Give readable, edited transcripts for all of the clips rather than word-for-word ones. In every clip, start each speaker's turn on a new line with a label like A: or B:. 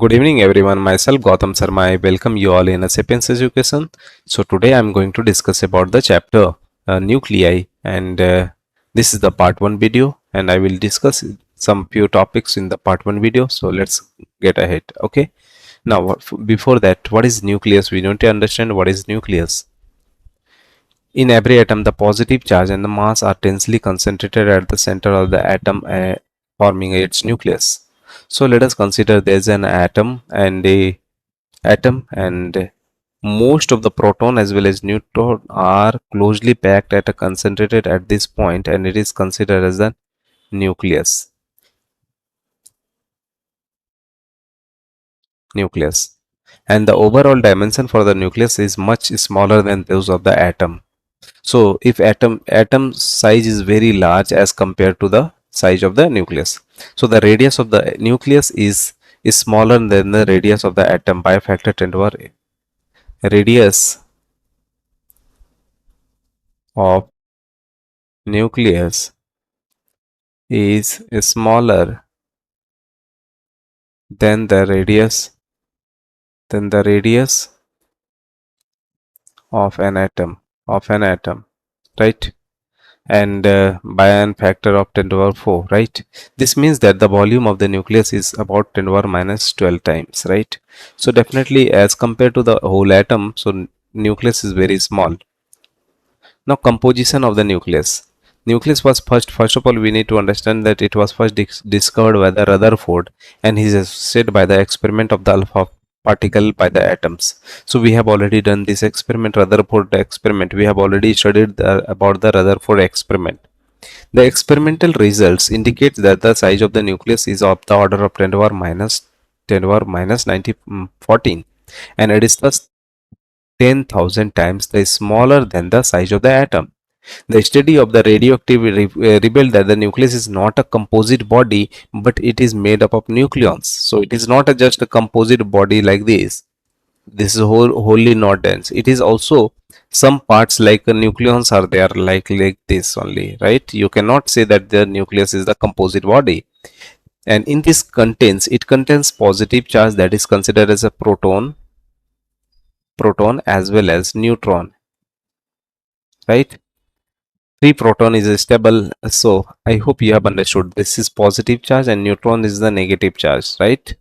A: Good evening everyone, myself Gautam Sharma. I welcome you all in a Sapience Education. So today I am going to discuss about the chapter Nuclei, and this is the part 1 video, and I will discuss some few topics in the part 1 video. So let's get ahead. Okay. Now before that, what is nucleus? We need to understand what is nucleus. In every atom, the positive charge and the mass are densely concentrated at the center of the atom, forming its nucleus. So let us consider there's an atom and most of the proton as well as neutron are closely packed at a concentrated at this point, and it is considered as the nucleus and the overall dimension for the nucleus is much smaller than those of the atom. So if atom size is very large as compared to the size of the nucleus, so the radius of the nucleus is smaller than the radius of the atom by a factor 10 to the power. Radius of nucleus is smaller than the radius of an atom, right? And by an factor of 10 to the power 4, right? This means that the volume of the nucleus is about 10 to the power minus 12 times, right? So definitely as compared to the whole atom, so nucleus is very small. Now composition of the nucleus was first of all we need to understand that it was first discovered by the Rutherford, and he is said by the experiment of the alpha particle by the atoms. So we have already done this experiment, Rutherford experiment. We have already studied about the Rutherford experiment. The experimental results indicate that the size of the nucleus is of the order of 10 to the power minus 10 to the power minus 14, and it is thus 10,000 times the smaller than the size of the atom. The study of the radioactive revealed that the nucleus is not a composite body, but it is made up of nucleons. So it is not just a composite body like this. This is wholly not dense. It is also some parts like nucleons are there like this only, right? You cannot say that the nucleus is the composite body. And in this it contains positive charge that is considered as a proton as well as neutron, right? Free proton is stable. So I hope you have understood. This is positive charge and neutron is the negative charge, right?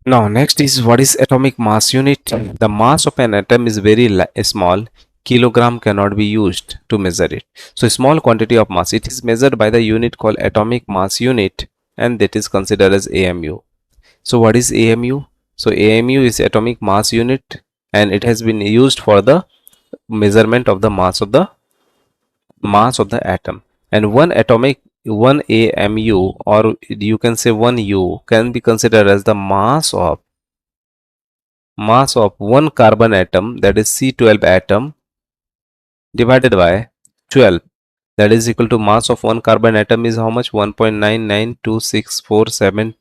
A: Now next is what is atomic mass unit. The mass of an atom is very small. Kilogram cannot be used to measure it. So small quantity of mass. It is measured by the unit called atomic mass unit, and that is considered as AMU. So what is AMU? So AMU is atomic mass unit, and it has been used for the measurement of the mass of the atom. And one AMU, or you can say 1 U, can be considered as the mass of one carbon atom, that is C12 atom, divided by 12, that is equal to mass of one carbon atom is how much? 1.992647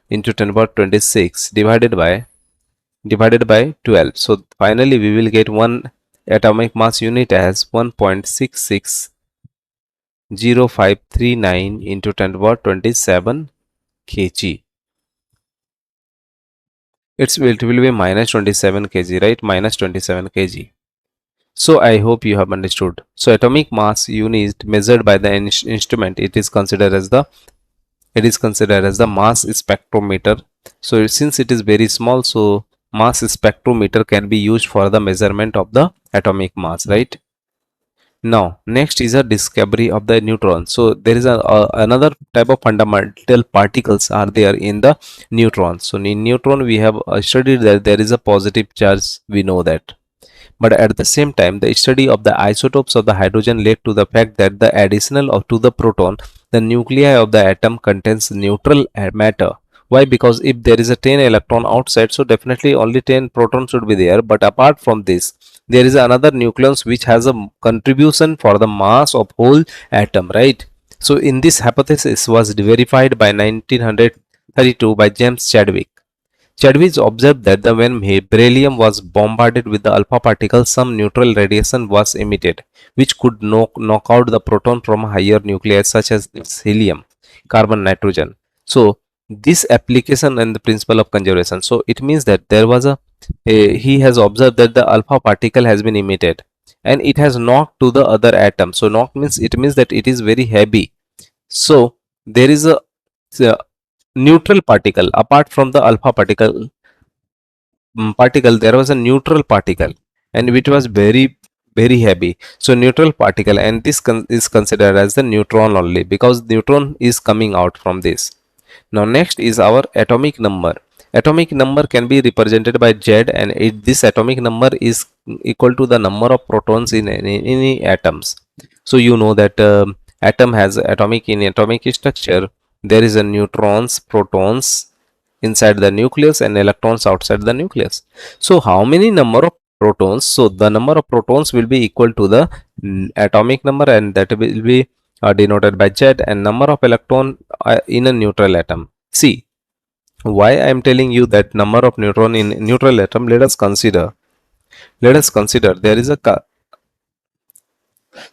A: into 10 power 26 divided by 12. So finally we will get one atomic mass unit as 1.660539 into 10 to the power 27 kg. It will be minus 27 kg, right? Minus 27 kg. So I hope you have understood. So atomic mass unit measured by the instrument, it is considered as the mass spectrometer. So since it is very small, so mass spectrometer can be used for the measurement of the atomic mass, right? Now next is a discovery of the neutron. So there is another type of fundamental particles are there in the neutron. So in neutron we have studied that there is a positive charge, we know that. But at the same time, the study of the isotopes of the hydrogen led to the fact that the additional to the proton, the nuclei of the atom contains neutral matter. Why? Because if there is a 10 electron outside, so definitely only 10 protons should be there. But apart from this, there is another nucleus which has a contribution for the mass of whole atom, right? So in this hypothesis was verified by 1932 by James Chadwick. Chadwick observed that when beryllium was bombarded with the alpha particles, some neutral radiation was emitted, which could knock out the proton from higher nuclei such as helium, carbon, nitrogen. So this application and the principle of conservation. So it means that there was he has observed that the alpha particle has been emitted and it has knocked to the other atom. So knock means it means that it is very heavy. So there is a neutral particle apart from the alpha particle. There was a neutral particle and which was very heavy. So neutral particle, and this is considered as the neutron only because neutron is coming out from this. Now next is our atomic number. Atomic number can be represented by Z, and this atomic number is equal to the number of protons in any atoms. So you know that atom has atomic structure. There is a neutrons, protons inside the nucleus and electrons outside the nucleus. So how many number of protons? So the number of protons will be equal to the atomic number, and that will be denoted by Z, and number of electron in a neutral atom. See why I am telling you that number of neutron in neutral atom. Let us consider there is a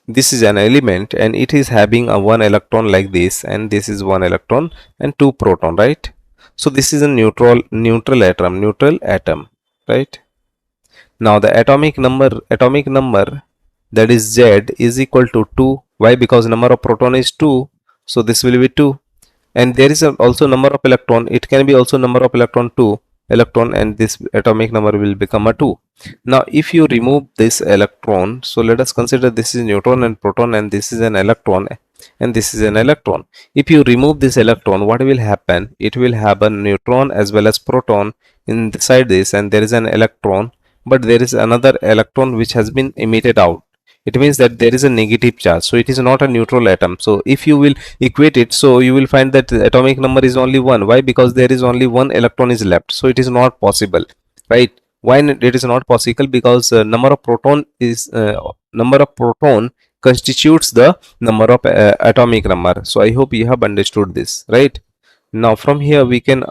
A: this is an element and it is having a one electron like this, and this is one electron and two proton, right? So this is a neutral atom, right? Now the atomic number, that is Z, is equal to 2. Why? Because number of proton is 2, so this will be 2. And there is also number of electron, it can be also number of electron 2 electron, and this atomic number will become a 2. Now if you remove this electron, so let us consider this is neutron and proton, and this is an electron and this is an electron. If you remove this electron, what will happen? It will have a neutron as well as proton inside this, and there is an electron, but there is another electron which has been emitted out. It means that there is a negative charge, so it is not a neutral atom. So if you will equate it, so you will find that the atomic number is only 1. Why? Because there is only one electron is left, so it is not possible, right? Why it is not possible? Because number of proton constitutes the number of atomic number. So I hope you have understood this, right? Now from here we can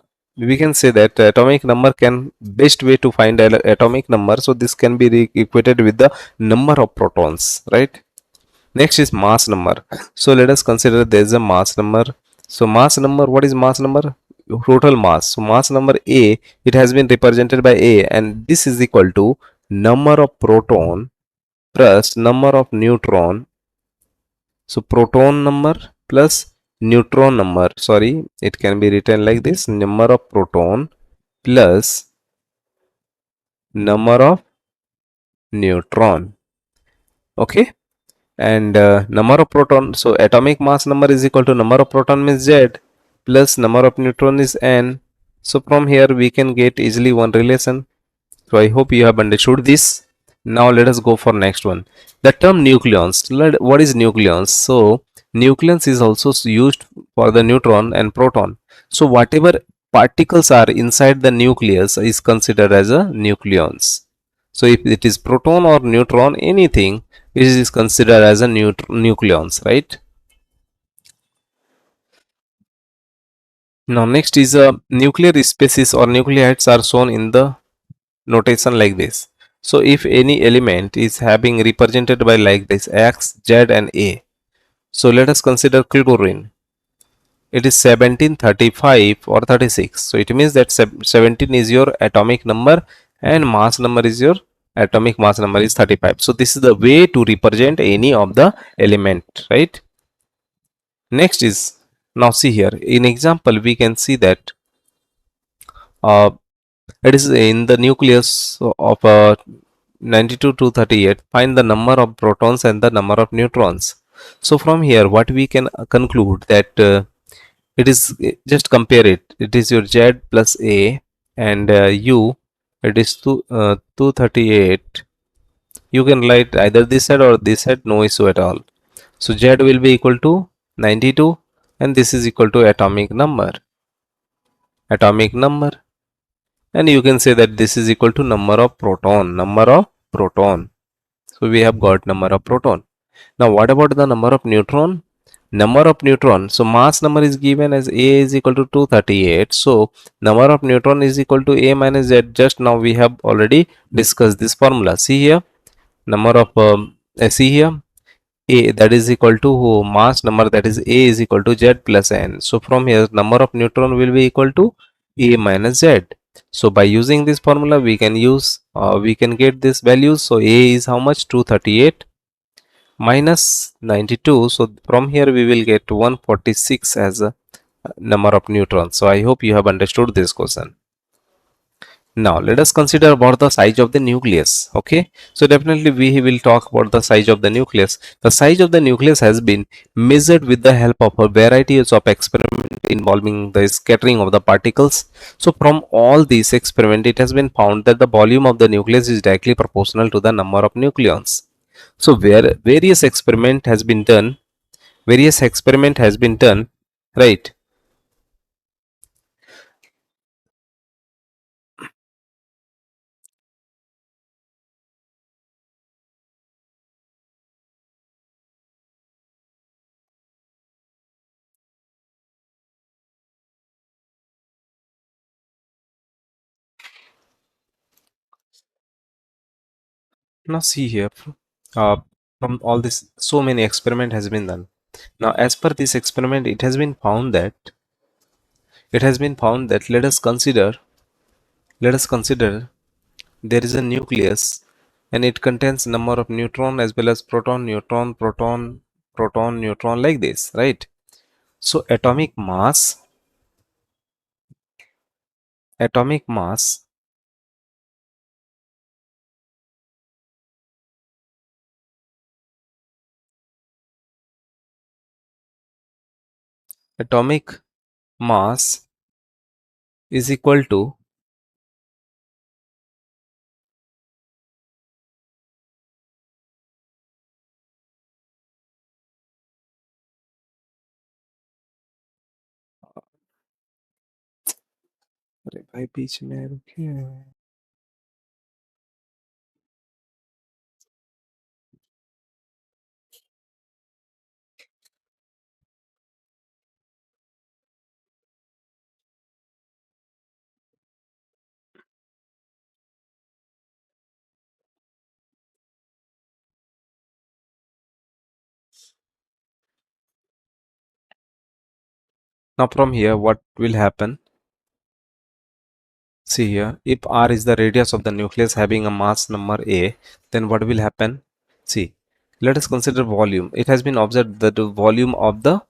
A: say that atomic number can best way to find atomic number, so this can be equated with the number of protons, right? Next is mass number. So let us consider there is a mass number. So mass number, what is mass number? Total mass. So mass number A, it has been represented by A, and this is equal to number of proton plus number of neutron. So proton number plus neutron number, sorry, it can be written like this: number of proton plus number of neutron. Okay, and number of proton, so atomic mass number is equal to number of proton means Z plus number of neutron is N. So from here we can get easily one relation. So I hope you have understood this. Now let us go for next one. The term nucleons. What is nucleons? So nucleons is also used for the neutron and proton. So whatever particles are inside the nucleus is considered as a nucleons. So if it is proton or neutron, anything, it is considered as a nucleons, right? Now next is a nuclear species or nucleides are shown in the notation like this. So if any element is having represented by like this X, Z and A. So let us consider chlorine. It is 17, 35 or 36. So it means that 17 is your atomic number and mass number is your atomic mass number is 35. So this is the way to represent any of the element, right? Next is, now see here in example we can see that it is in the nucleus of 92 to 38. Find the number of protons and the number of neutrons. So from here what we can conclude that it is, just compare it. It is your Z plus A, and U, it is 238. You can write either this side or this side, no issue at all. So Z will be equal to 92 and this is equal to atomic number. And you can say that this is equal to number of proton. So we have got number of proton. Now what about the number of neutron? So mass number is given as A is equal to 238. So number of neutron is equal to A minus Z. Just now we have already discussed this formula. See here, number of see here, A, that is equal to mass number, that is A is equal to Z plus N. So from here number of neutron will be equal to A minus Z. So by using this formula we can get this values. So A is how much? 238 minus 92. So from here we will get 146 as a number of neutrons. So I hope you have understood this question. Now let us consider about the size of the nucleus. Okay, so definitely we will talk about the size of the nucleus. The size of the nucleus has been measured with the help of a variety of experiments involving the scattering of the particles. So from all these experiments, it has been found that the volume of the nucleus is directly proportional to the number of nucleons. So where various experiment has been done, right? Now see here, uh, from all this, so many experiment has been done. Now, as per this experiment, it has been found that let us consider there is a nucleus, and it contains number of neutron as well as proton, neutron, proton, proton, neutron, like this, right? So atomic mass, atomic mass is equal to अरे भाई बीच में रुकिए. Now from here, what will happen? See here, if R is the radius of the nucleus having a mass number A, then what will happen? See, let us consider volume. It has been observed that the volume of the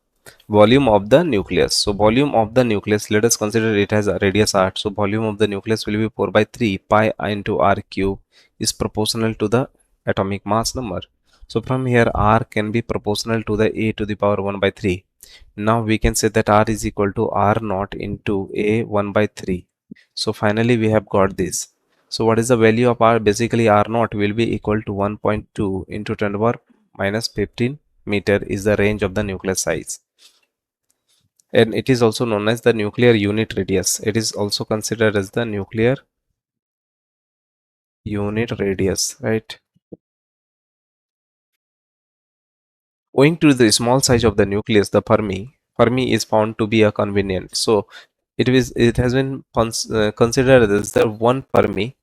A: nucleus. So volume of the nucleus, let us consider it has a radius R. So volume of the nucleus will be 4 by 3 pi into R cube is proportional to the atomic mass number. So from here R can be proportional to the A to the power 1 by 3. Now we can say that R is equal to R naught into A 1 by 3. So finally we have got this. So what is the value of R? Basically R naught will be equal to 1.2 into 10 to the power minus 15 meter is the range of the nucleus size. And it is also known as the nuclear unit radius. It is also considered as the nuclear unit radius, right? Owing to the small size of the nucleus, the Fermi is found to be a convenient. So it has been considered as the one Fermi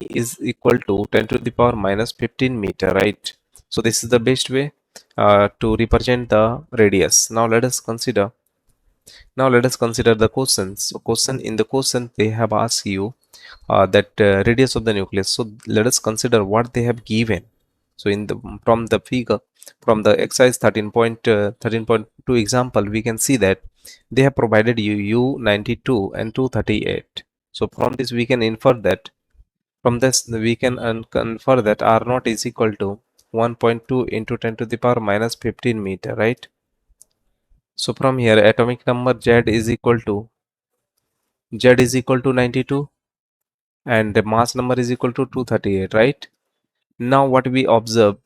A: is equal to 10 to the power minus 15 meter, right? So this is the best way to represent the radius. Now let us consider the questions. So in the question they have asked you that radius of the nucleus. So let us consider what they have given. So from the figure, from the exercise 13.2 example, we can see that they have provided you U92 and 238. So from this we can confer that R naught is equal to 1.2 into 10 to the power minus 15 meter, right? So from here atomic number Z is equal to 92 and the mass number is equal to 238, right? Now what we observe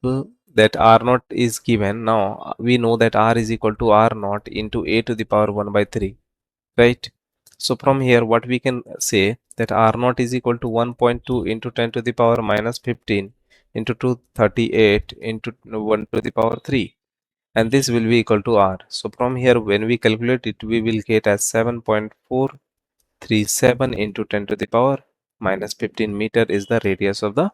A: that R naught is given. Now we know that R is equal to R naught into A to the power 1 by 3, right? So from here what we can say that R naught is equal to 1.2 into 10 to the power minus 15 into 238 into 1 to the power 3, and this will be equal to R. So from here when we calculate it, we will get as 7.437 into 10 to the power minus 15 meter is the radius of the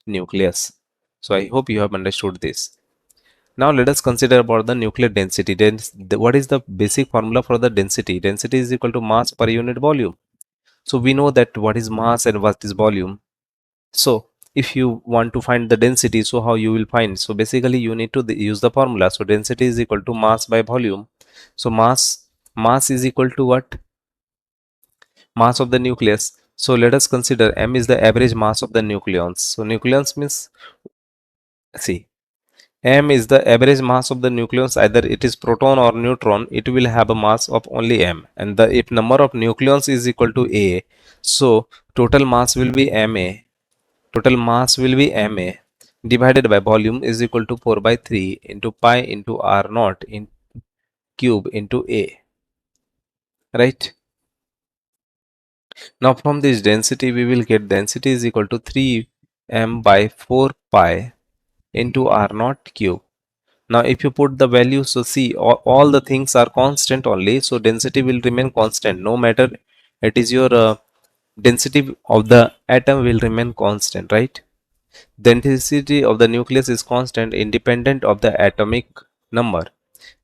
A: nucleus. So I hope you have understood this. Now let us consider about the nuclear density. What is the basic formula for the density? Density is equal to mass per unit volume. So we know that what is mass and what is volume. So if you want to find the density, so how you will find? So basically you need to use the formula. So density is equal to mass by volume. So mass is equal to what? Mass of the nucleus. So let us consider m is the average mass of the nucleons. So nucleons means, see, m is the average mass of the nucleons, either it is proton or neutron, it will have a mass of only m, and the if number of nucleons is equal to a, so total mass will be ma. Total mass will be ma divided by volume is equal to 4 by 3 into pi into r naught in cube into a, right? Now from this density we will get density is equal to 3 m by 4 pi into r naught cube. Now if you put the value, so see, all the things are constant only, so density will remain constant no matter it is your density of the atom will remain constant, right? Density of the nucleus is constant independent of the atomic number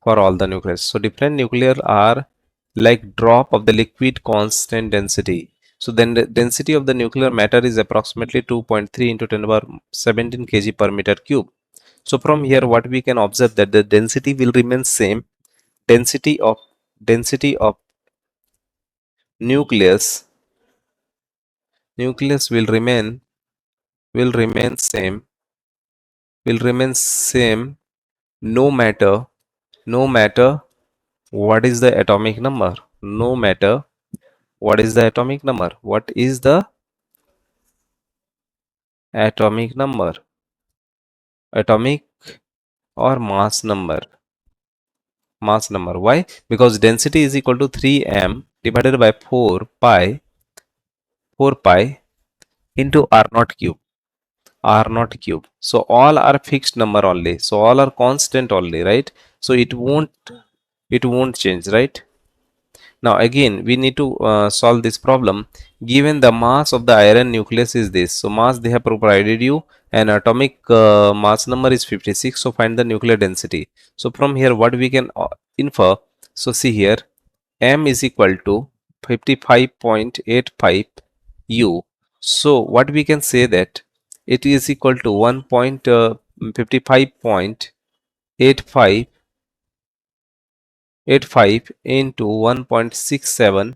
A: for all the nucleus. So different nuclear are like drop of the liquid constant density. So then the density of the nuclear matter is approximately 2.3 into 10 power 17 kg per meter cube. So from here what we can observe that the density will remain same. Density of nucleus nucleus will remain same no matter what is the atomic number. No matter what is the atomic number. What is the atomic number? Atomic or mass number? Mass number. Why? Because density is equal to 3m divided by 4 pi into r naught cube. R naught cube. So all are fixed number only. So all are constant only, right? So it won't change, right? Now again we need to solve this problem. Given the mass of the iron nucleus is this, so mass they have provided you, and atomic mass number is 56, so find the nuclear density. So from here what we can infer, so see here, m is equal to 55.85 u. So what we can say that it is equal to 1.55.85 into 1.67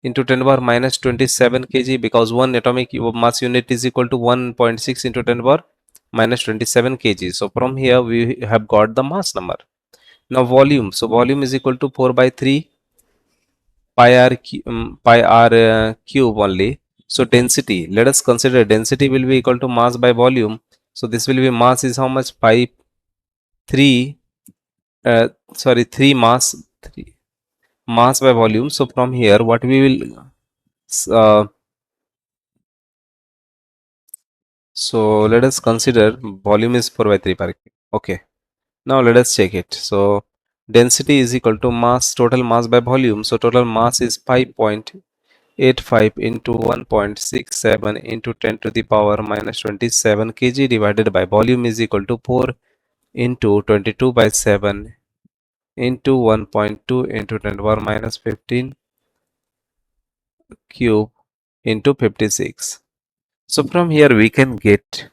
A: into 10 power minus 27 kg, because one atomic mass unit is equal to 1.6 into 10 power minus 27 kg. So from here we have got the mass number. Now volume, so volume is equal to 4 by 3 pi r cube only. So density, let us consider density will be equal to mass by volume. So this will be mass is how much? Pi 3 3 mass 3 mass by volume. So from here what we will uh, so let us consider volume is 4 by 3 per cube. Okay, now let us check it. So density is equal to mass, total mass by volume. So total mass is 5.85 into 1.67 into 10 to the power minus 27 kg divided by volume is equal to 4 into 22 by 7 into 1.2 into 10 to the power minus 15 cube into 56. So from here we can get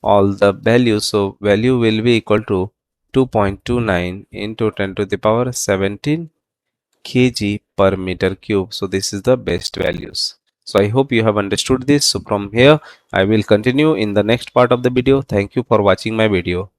A: all the values. So value will be equal to 2.29 into 10 to the power 17 kg per meter cube. So this is the best values. So I hope you have understood this. So from here I will continue in the next part of the video. Thank you for watching my video.